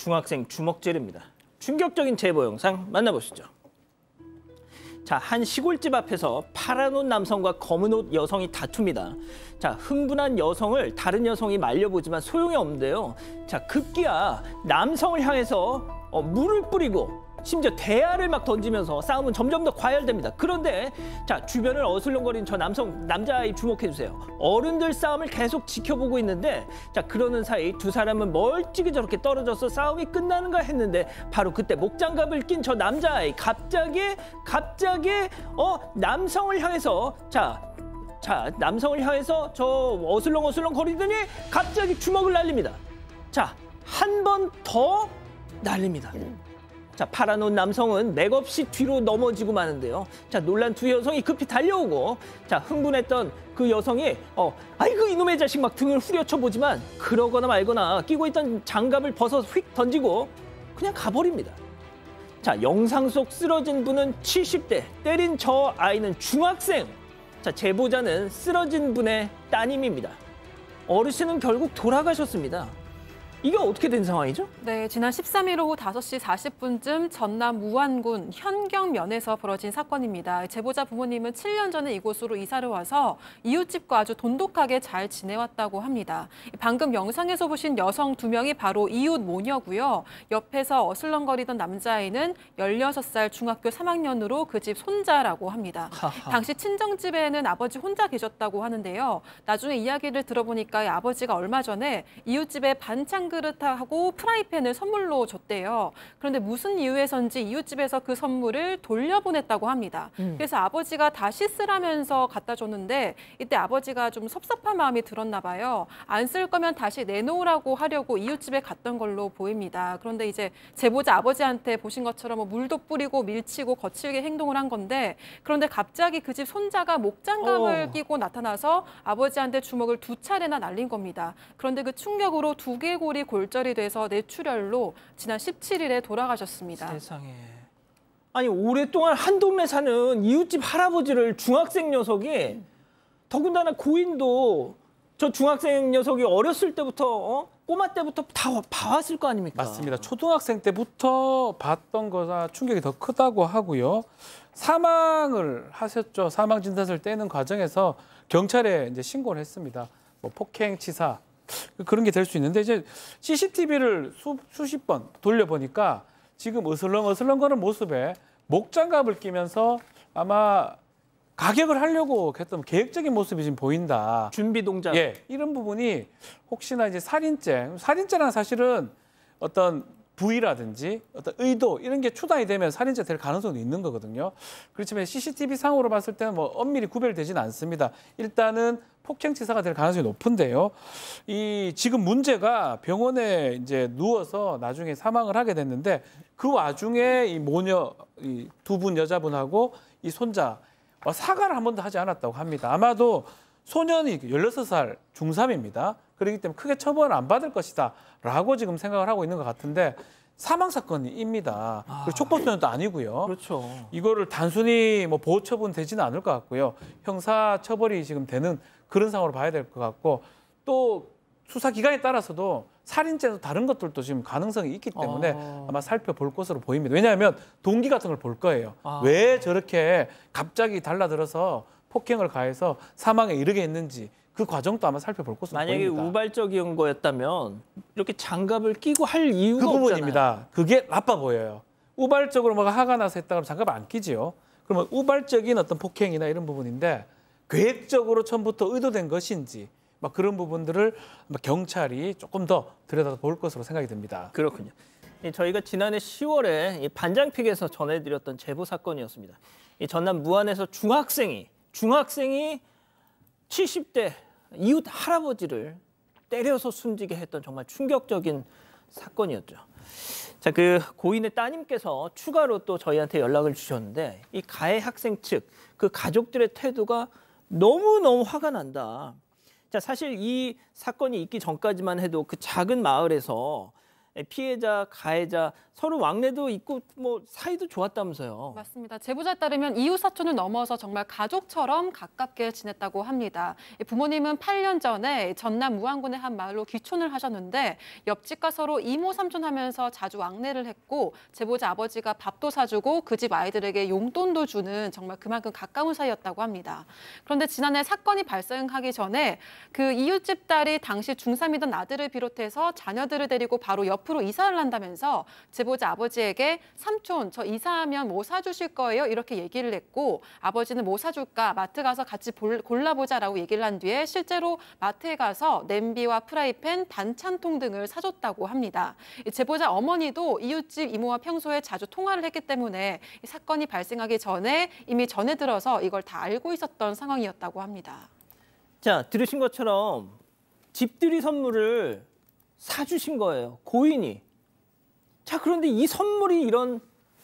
중학생 주먹질입니다. 충격적인 제보 영상 만나보시죠. 자, 한 시골집 앞에서 파란 옷 남성과 검은 옷 여성이 다툽니다. 자, 흥분한 여성을 다른 여성이 말려보지만 소용이 없는데요. 자, 급기야 남성을 향해서 물을 뿌리고 심지어 대야를 막 던지면서 싸움은 점점 더 과열됩니다. 그런데 자, 주변을 어슬렁거리는 저 남자아이 주목해주세요. 어른들 싸움을 계속 지켜보고 있는데 자, 그러는 사이 두 사람은 멀찍이 저렇게 떨어져서 싸움이 끝나는가 했는데 바로 그때 목장갑을 낀 저 남자아이 갑자기 남성을 향해서 남성을 향해서 저 어슬렁어슬렁 거리더니 갑자기 주먹을 날립니다. 자, 한 번 더 날립니다. 자, 파란 옷 남성은 맥없이 뒤로 넘어지고 마는데요. 자, 놀란 두 여성이 급히 달려오고 자, 흥분했던 그 여성이 아이고 이놈의 자식 막 등을 후려쳐 보지만 그러거나 말거나 끼고 있던 장갑을 벗어 휙 던지고 그냥 가버립니다. 자, 영상 속 쓰러진 분은 70대, 때린 저 아이는 중학생. 자, 제보자는 쓰러진 분의 따님입니다. 어르신은 결국 돌아가셨습니다. 이게 어떻게 된 상황이죠? 네, 지난 13일 오후 5시 40분쯤 전남 무안군 현경면에서 벌어진 사건입니다. 제보자 부모님은 7년 전에 이곳으로 이사를 와서 이웃집과 아주 돈독하게 잘 지내왔다고 합니다. 방금 영상에서 보신 여성 2명이 바로 이웃 모녀고요. 옆에서 어슬렁거리던 남자아이는 16살 중학교 3학년으로 그 집 손자라고 합니다. 당시 친정집에는 아버지 혼자 계셨다고 하는데요. 나중에 이야기를 들어보니까 아버지가 얼마 전에 이웃집에 반찬 그릇하고 프라이팬을 선물로 줬대요. 그런데 무슨 이유에선지 이웃집에서 그 선물을 돌려보냈다고 합니다. 그래서 아버지가 다시 쓰라면서 갖다 줬는데 이때 아버지가 좀 섭섭한 마음이 들었나 봐요. 안 쓸 거면 다시 내놓으라고 하려고 이웃집에 갔던 걸로 보입니다. 그런데 이제 제보자 아버지한테 보신 것처럼 물도 뿌리고 밀치고 거칠게 행동을 한 건데 그런데 갑자기 그 집 손자가 목장갑을 끼고 나타나서 아버지한테 주먹을 2차례나 날린 겁니다. 그런데 그 충격으로 두개골이 골절이 돼서 뇌출혈로 지난 17일에 돌아가셨습니다. 세상에. 아니, 오랫동안 한 동네 사는 이웃집 할아버지를 중학생 녀석이 더군다나 고인도 저 중학생 녀석이 어렸을 때부터 꼬마 때부터 다 봐왔을 거 아닙니까? 맞습니다. 초등학생 때부터 봤던 거가 충격이 더 크다고 하고요. 사망을 하셨죠. 사망 진단서를 떼는 과정에서 경찰에 이제 신고를 했습니다. 뭐 폭행치사 그런 게 될 수 있는데 이제 CCTV를 수십 번 돌려보니까 지금 어슬렁거리는 모습에 목장갑을 끼면서 아마 가격을 하려고 했던 계획적인 모습이 지금 보인다. 준비 동작. 예, 이런 부분이 혹시나 이제 살인죄는 사실은 어떤 부위라든지 어떤 의도 이런 게 추단이 되면 살인죄 될 가능성도 있는 거거든요. 그렇지만 CCTV 상으로 봤을 때는 뭐 엄밀히 구별되지는 않습니다. 일단은 폭행치사가 될 가능성이 높은데요. 이 지금 문제가 병원에 이제 누워서 나중에 사망을 하게 됐는데 그 와중에 이 모녀 이 두 분 여자분하고 이 손자 사과를 한 번도 하지 않았다고 합니다. 아마도 소년이 16살 중3입니다. 그렇기 때문에 크게 처벌을 안 받을 것이다 라고 지금 생각을 하고 있는 것 같은데 사망 사건입니다. 그리고 촉법소년도 아니고요. 그렇죠. 이거를 단순히 뭐 보호 처분 되지는 않을 것 같고요. 형사 처벌이 지금 되는 그런 상황으로 봐야 될 것 같고 또 수사 기간에 따라서도 살인죄도 다른 것들도 지금 가능성이 있기 때문에 아마 살펴볼 것으로 보입니다. 왜냐하면 동기 같은 걸 볼 거예요. 왜 저렇게 갑자기 달라들어서 폭행을 가해서 사망에 이르게 했는지 그 과정도 아마 살펴볼 것으로 만약에 보입니다. 우발적인 거였다면 이렇게 장갑을 끼고 할 이유가 그 부분입니다. 없잖아요. 그게 나빠 보여요. 우발적으로 뭐가 화가 나서 했다 그러면 장갑 안 끼지요. 그러면 우발적인 어떤 폭행이나 이런 부분인데 계획적으로 처음부터 의도된 것인지 막 그런 부분들을 경찰이 조금 더 들여다볼 것으로 생각이 듭니다. 그렇군요. 저희가 지난해 10월에 반장픽에서 전해드렸던 제보 사건이었습니다. 전남 무안에서 중학생이 70대 이웃 할아버지를 때려서 숨지게 했던 정말 충격적인 사건이었죠. 자, 그 고인의 따님께서 추가로 또 저희한테 연락을 주셨는데 이 가해 학생 측 그 가족들의 태도가 너무너무 화가 난다. 자, 사실 이 사건이 있기 전까지만 해도 그 작은 마을에서 피해자, 가해자 서로 왕래도 있고 뭐 사이도 좋았다면서요. 맞습니다. 제보자에 따르면 이웃 사촌을 넘어서 정말 가족처럼 가깝게 지냈다고 합니다. 부모님은 8년 전에 전남 무안군의 한 마을로 귀촌을 하셨는데 옆집과 서로 이모 삼촌 하면서 자주 왕래를 했고 제보자 아버지가 밥도 사주고 그 집 아이들에게 용돈도 주는 정말 그만큼 가까운 사이였다고 합니다. 그런데 지난해 사건이 발생하기 전에 그 이웃집 딸이 당시 중3이던 아들을 비롯해서 자녀들을 데리고 바로 옆으로 이사를 한다면서 제보자 아버지에게 삼촌 저 이사하면 뭐 사주실 거예요? 이렇게 얘기를 했고 아버지는 뭐 사줄까? 마트 가서 같이 골라보자라고 얘기를 한 뒤에 실제로 마트에 가서 냄비와 프라이팬, 반찬통 등을 사줬다고 합니다. 제보자 어머니도 이웃집 이모와 평소에 자주 통화를 했기 때문에 이 사건이 발생하기 전에 이미 전해 들어서 이걸 다 알고 있었던 상황이었다고 합니다. 자, 들으신 것처럼 집들이 선물을 사주신 거예요. 고인이. 자, 그런데 이 선물이 이런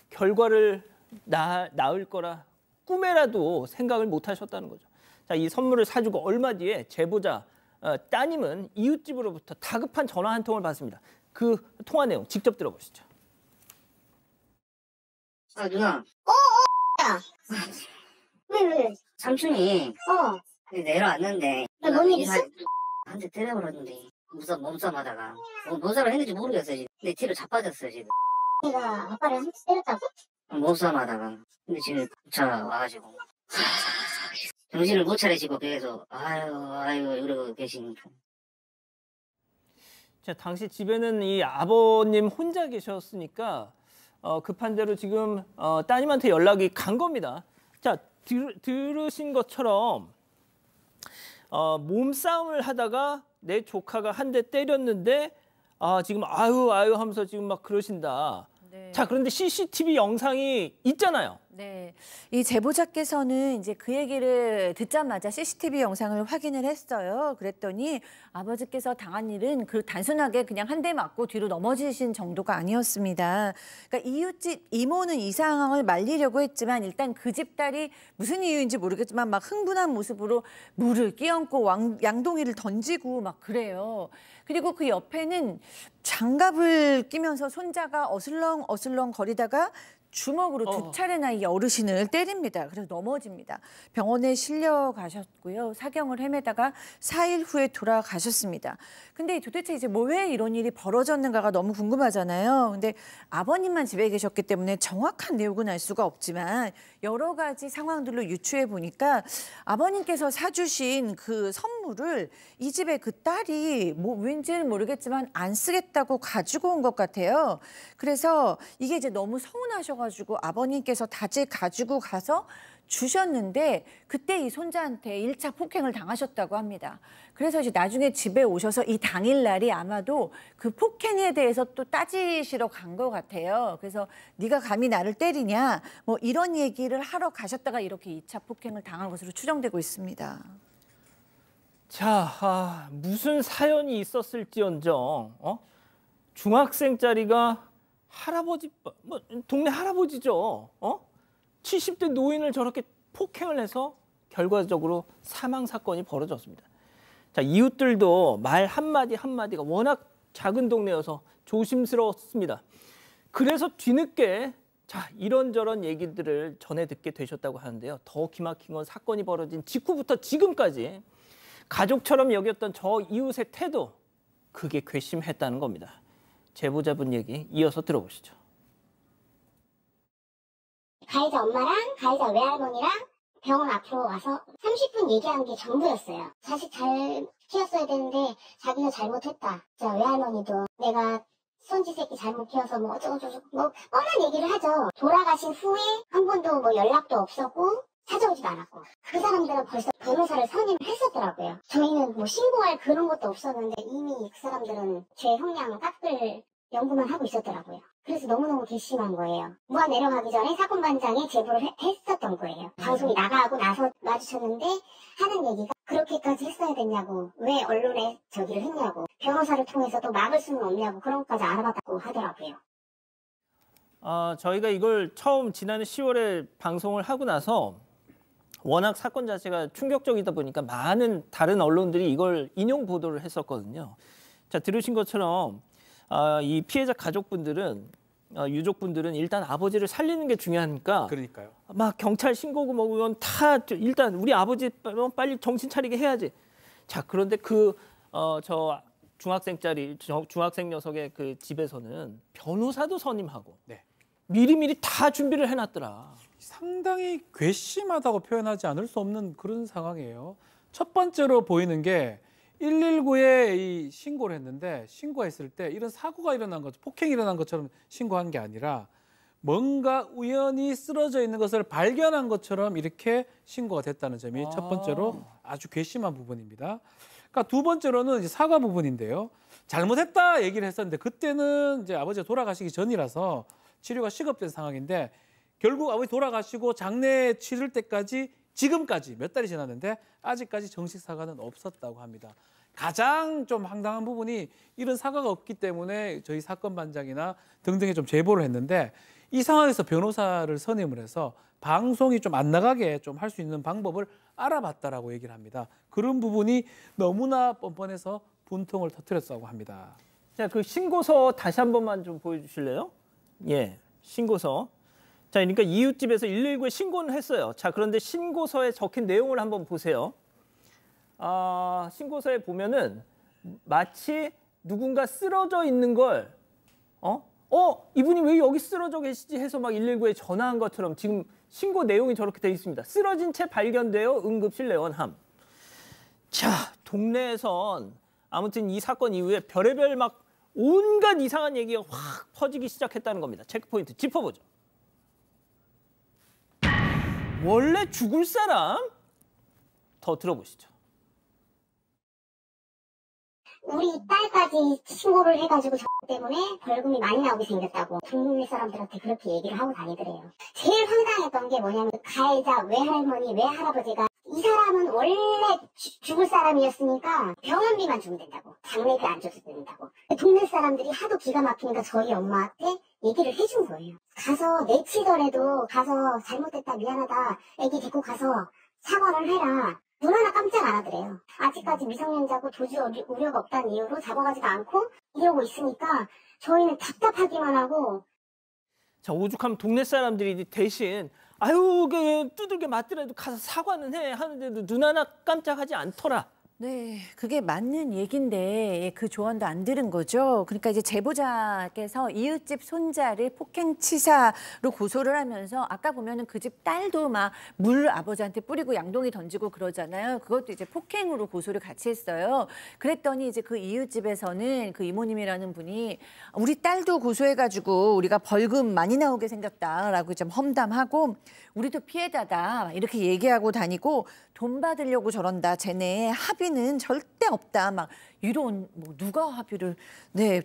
결과를 낳을 거라 꿈에라도 생각을 못 하셨다는 거죠. 자, 이 선물을 사주고 얼마 뒤에 제보자 따님은 이웃집으로부터 다급한 전화 한 통을 받습니다. 그 통화 내용 직접 들어보시죠. 아, 누나. 야. 왜? 삼촌이 내려왔는데 뭔 일 있어? 한대 때려버렸는데 몸싸움 하다가 뭔 사람 했는지 모르겠어요 지금. 내 뒤로 자빠졌어요 지금. 내가 아빠를 한 대 때렸다고? 몸싸움 하다가. 근데 지금 차 와가지고 정신을 못 차리시고 계속 아유 이러고 계시니까. 자, 당시 집에는 이 아버님 혼자 계셨으니까 급한 대로 지금 따님한테 연락이 간 겁니다. 자, 들으신 것처럼 몸싸움을 하다가 내 조카가 한 대 때렸는데 지금 아유 하면서 지금 막 그러신다. 네. 자, 그런데 CCTV 영상이 있잖아요. 네, 이 제보자께서는 이제 그 얘기를 듣자마자 CCTV 영상을 확인을 했어요. 그랬더니 아버지께서 당한 일은 그 단순하게 그냥 한 대 맞고 뒤로 넘어지신 정도가 아니었습니다. 그러니까 이웃집 이모는 이 상황을 말리려고 했지만 일단 그 집 딸이 무슨 이유인지 모르겠지만 막 흥분한 모습으로 물을 끼얹고 양동이를 던지고 막 그래요. 그리고 그 옆에는 장갑을 끼면서 손자가 어슬렁 거리다가 주먹으로 두 차례나 이 어르신을 때립니다. 그래서 넘어집니다. 병원에 실려가셨고요. 사경을 헤매다가 4일 후에 돌아가셨습니다. 근데 도대체 이제 뭐 왜 이런 일이 벌어졌는가가 너무 궁금하잖아요. 근데 아버님만 집에 계셨기 때문에 정확한 내용은 알 수가 없지만 여러 가지 상황들로 유추해 보니까 아버님께서 사주신 그 선물을 이 집의 그 딸이 뭐 왠지는 모르겠지만 안 쓰겠다고 가지고 온 것 같아요. 그래서 이게 이제 너무 서운하셔가지고 아버님께서 다시 가지고 가서 주셨는데 그때 이 손자한테 1차 폭행을 당하셨다고 합니다. 그래서 이제 나중에 집에 오셔서 이 당일날이 아마도 그 폭행에 대해서 또 따지시러 간 것 같아요. 그래서 네가 감히 나를 때리냐 뭐 이런 얘기를 하러 가셨다가 이렇게 2차 폭행을 당한 것으로 추정되고 있습니다. 자, 무슨 사연이 있었을지언정 중학생짜리가 할아버지, 뭐 동네 할아버지죠. 70대 노인을 저렇게 폭행을 해서 결과적으로 사망 사건이 벌어졌습니다. 자, 이웃들도 말 한마디가 워낙 작은 동네여서 조심스러웠습니다. 그래서 뒤늦게 이런저런 얘기들을 전해 듣게 되셨다고 하는데요. 더 기막힌 건 사건이 벌어진 직후부터 지금까지 가족처럼 여겼던 저 이웃의 태도, 그게 괘씸했다는 겁니다. 제보자분 얘기 이어서 들어보시죠. 가해자 엄마랑 가해자 외할머니랑 병원 앞으로 와서 30분 얘기한 게 전부였어요. 자식 잘 키웠어야 되는데 자기가 잘못했다. 자, 외할머니도 내가 손지 새끼 잘못 키워서 뭐 어쩌고저쩌고 뭐 뻔한 얘기를 하죠. 돌아가신 후에 한 번도 뭐 연락도 없었고 찾아오지도 않았고 그 사람들은 벌써 변호사를 선임했었더라고요. 저희는 뭐 신고할 그런 것도 없었는데 이미 그 사람들은 제 형량 깎을 연구만 하고 있었더라고요. 그래서 너무너무 괘씸한 거예요. 무한 내려가기 전에 사건반장에 제보를 했었던 거예요. 방송이 나가고 나서 마주쳤는데 하는 얘기가 그렇게까지 했어야 됐냐고, 왜 언론에 저기를 했냐고, 변호사를 통해서 또 막을 수는 없냐고 그런 것까지 알아봤다고 하더라고요. 저희가 이걸 처음 지난해 10월에 방송을 하고 나서 워낙 사건 자체가 충격적이다 보니까 많은 다른 언론들이 이걸 인용 보도를 했었거든요. 자, 들으신 것처럼 이 피해자 가족분들은 유족분들은 일단 아버지를 살리는 게 중요하니까 그러니까요. 막 경찰 신고고 뭐건 다 일단 우리 아버지 빨리 정신 차리게 해야지. 자, 그런데 저 중학생 녀석의 그 집에서는 변호사도 선임하고 네. 미리미리 다 준비를 해놨더라. 상당히 괘씸하다고 표현하지 않을 수 없는 그런 상황이에요. 첫 번째로 보이는 게 119에 이 신고를 했는데 신고했을 때 이런 사고가 일어난 것, 폭행이 일어난 것처럼 신고한 게 아니라 뭔가 우연히 쓰러져 있는 것을 발견한 것처럼 이렇게 신고가 됐다는 점이 첫 번째로 아주 괘씸한 부분입니다. 그러니까 두 번째로는 이제 사과 부분인데요. 잘못했다 얘기를 했었는데 그때는 이제 아버지가 돌아가시기 전이라서 치료가 시급된 상황인데 결국 아버지 돌아가시고 장례 치를 때까지 지금까지 몇 달이 지났는데 아직까지 정식 사과는 없었다고 합니다. 가장 좀 황당한 부분이 이런 사과가 없기 때문에 저희 사건 반장이나 등등에 좀 제보를 했는데 이 상황에서 변호사를 선임을 해서 방송이 좀 안 나가게 좀 할 수 있는 방법을 알아봤다라고 얘기를 합니다. 그런 부분이 너무나 뻔뻔해서 분통을 터뜨렸다고 합니다. 자, 그 신고서 다시 한 번만 좀 보여주실래요? 예, 신고서. 자, 그러니까 이웃집에서 119에 신고는 했어요. 자, 그런데 신고서에 적힌 내용을 한번 보세요. 신고서에 보면은 마치 누군가 쓰러져 있는 걸 이분이 왜 여기 쓰러져 계시지 해서 막 119에 전화한 것처럼 지금 신고 내용이 저렇게 돼 있습니다. 쓰러진 채 발견되어 응급실 내원함. 자, 동네에선 아무튼 이 사건 이후에 별의별 막 온갖 이상한 얘기가 확 퍼지기 시작했다는 겁니다. 체크포인트 짚어보죠. 원래 죽을 사람? 더 들어보시죠. 우리 딸까지 신고를 해가지고 저 때문에 벌금이 많이 나오게 생겼다고 동네 사람들한테 그렇게 얘기를 하고 다니더래요. 제일 황당했던 게 뭐냐면 가해자 외할머니 외할아버지가 이 사람은 원래 죽을 사람이었으니까 병원비만 주면 된다고, 장례비 안 줘도 된다고. 동네 사람들이 하도 기가 막히니까 저희 엄마한테 얘기를 해준 거예요. 가서 내치더라도 가서 잘못됐다 미안하다 애기 데리고 가서 사과를 해라. 눈 하나 깜짝 안 하더래요. 아직까지 미성년자고 도저히 우려가 없다는 이유로 잡아가지도 않고 이러고 있으니까 저희는 답답하기만 하고. 자, 오죽하면 동네 사람들이 대신 아유 두들겨 맞더라도 가서 사과는 해 하는데도 눈 하나 깜짝하지 않더라. 네, 그게 맞는 얘기인데 그 조언도 안 들은 거죠. 그러니까 이제 제보자께서 이웃집 손자를 폭행치사로 고소를 하면서 아까 보면은 그 집 딸도 막 물 아버지한테 뿌리고 양동이 던지고 그러잖아요. 그것도 이제 폭행으로 고소를 같이 했어요. 그랬더니 이제 그 이웃집에서는 그 이모님이라는 분이 우리 딸도 고소해가지고 우리가 벌금 많이 나오게 생겼다라고 좀 험담하고 우리도 피해자다 이렇게 얘기하고 다니고 돈 받으려고 저런다. 쟤네 합의는 절대 없다. 막 이런 누가 합의를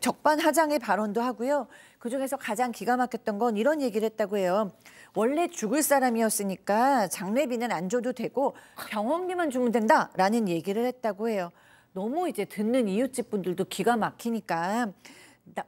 적반하장의 발언도 하고요. 그중에서 가장 기가 막혔던 건 이런 얘기를 했다고 해요. 원래 죽을 사람이었으니까 장례비는 안 줘도 되고 병원비만 주면 된다라는 얘기를 했다고 해요. 너무 이제 듣는 이웃집 분들도 기가 막히니까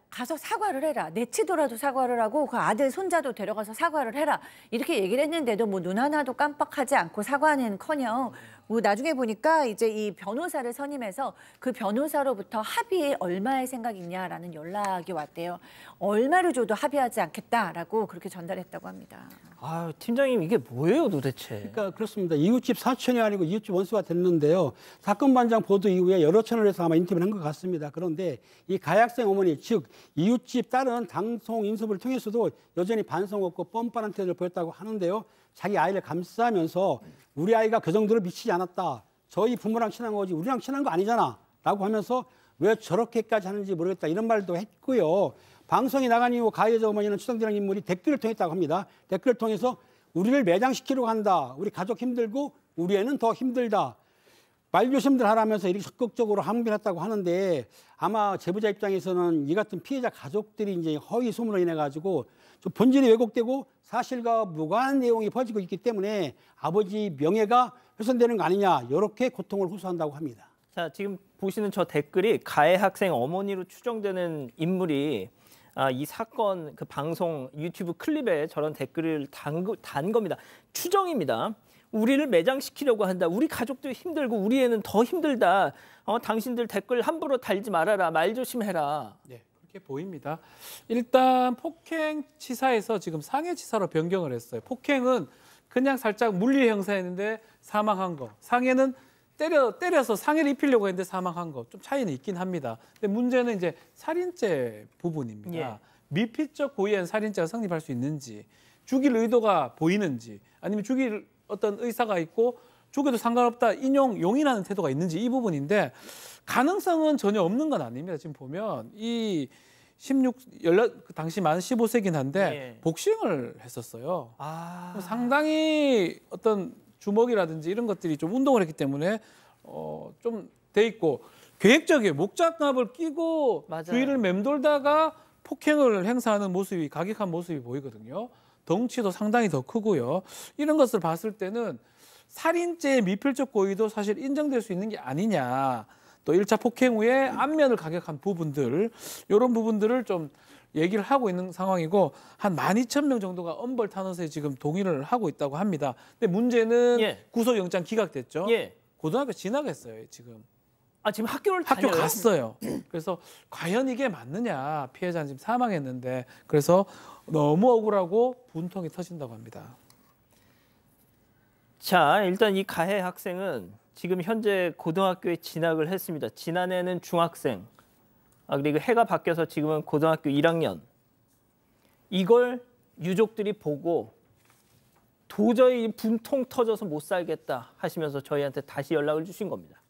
가서 사과를 해라. 내치더라도 사과를 하고 그 아들 손자도 데려가서 사과를 해라. 이렇게 얘기를 했는데도 뭐 눈 하나도 깜빡하지 않고 사과는커녕 뭐 나중에 보니까 이제 이 변호사를 선임해서 그 변호사로부터 합의에 얼마의 생각이냐라는 연락이 왔대요. 얼마를 줘도 합의하지 않겠다라고 그렇게 전달했다고 합니다. 아, 팀장님 이게 뭐예요 도대체? 그러니까 그렇습니다. 이웃집 사촌이 아니고 이웃집 원수가 됐는데요. 사건 반장 보도 이후에 여러 채널에서 아마 인터뷰를 한 것 같습니다. 그런데 이 가해학생 어머니 즉 이웃집 딸은 방송 인터뷰를 통해서도 여전히 반성 없고 뻔뻔한 태도를 보였다고 하는데요. 자기 아이를 감싸면서 우리 아이가 그 정도로 미치지 않았다. 저희 부모랑 친한 거지 우리랑 친한 거 아니잖아. 라고 하면서 왜 저렇게까지 하는지 모르겠다. 이런 말도 했고요. 방송이 나간 이후 가해자 어머니는 추정되는 인물이 댓글을 통했다고 합니다. 댓글을 통해서 우리를 매장시키려고 한다. 우리 가족 힘들고 우리 애는 더 힘들다. 말조심들 하라면서 이렇게 적극적으로 항변했다고 하는데 아마 제보자 입장에서는 이 같은 피해자 가족들이 이제 허위 소문을 인해 가지고 좀 본질이 왜곡되고 사실과 무관한 내용이 퍼지고 있기 때문에 아버지 명예가 훼손되는 거 아니냐 이렇게 고통을 호소한다고 합니다. 자, 지금 보시는 저 댓글이 가해 학생 어머니로 추정되는 인물이 이 사건 그 방송 유튜브 클립에 저런 댓글을 단 겁니다. 추정입니다. 우리를 매장시키려고 한다. 우리 가족도 힘들고 우리 애는 더 힘들다. 당신들 댓글 함부로 달지 말아라. 말 조심해라. 네, 이렇게 보입니다. 일단 폭행치사에서 지금 상해치사로 변경을 했어요. 폭행은 그냥 살짝 물리 형사였는데 사망한 거. 상해는 때려서 상해를 입히려고 했는데 사망한 거. 좀 차이는 있긴 합니다. 근데 문제는 이제 살인죄 부분입니다. 예. 미필적 고의한 살인죄가 성립할 수 있는지, 죽일 의도가 보이는지, 아니면 죽일 어떤 의사가 있고 죽여도 상관없다, 용인하는 태도가 있는지 이 부분인데 가능성은 전혀 없는 건 아닙니다. 지금 보면 이 당시 만 15세긴 한데 예. 복싱을 했었어요. 아. 상당히 어떤 주먹이라든지 이런 것들이 좀 운동을 했기 때문에 좀 돼 있고 계획적이에요. 목장갑을 끼고 맞아요. 주위를 맴돌다가 폭행을 행사하는 모습이 가격한 모습이 보이거든요. 덩치도 상당히 더 크고요. 이런 것을 봤을 때는 살인죄의 미필적 고의도 사실 인정될 수 있는 게 아니냐. 또 1차 폭행 후에 안면을 가격한 부분들, 이런 부분들을 좀 얘기를 하고 있는 상황이고 한 12,000명 정도가 엄벌 탄원서에 지금 동의를 하고 있다고 합니다. 근데 문제는 예. 구속영장 기각됐죠. 예. 고등학교 진학했어요, 지금. 지금 학교를 학교 다녀요? 갔어요. 그래서 과연 이게 맞느냐. 피해자는 지금 사망했는데. 그래서 너무 억울하고 분통이 터진다고 합니다. 자, 일단 이 가해 학생은 지금 현재 고등학교에 진학을 했습니다. 지난해는 중학생, 그리고 해가 바뀌어서 지금은 고등학교 1학년. 이걸 유족들이 보고 도저히 분통 터져서 못 살겠다 하시면서 저희한테 다시 연락을 주신 겁니다.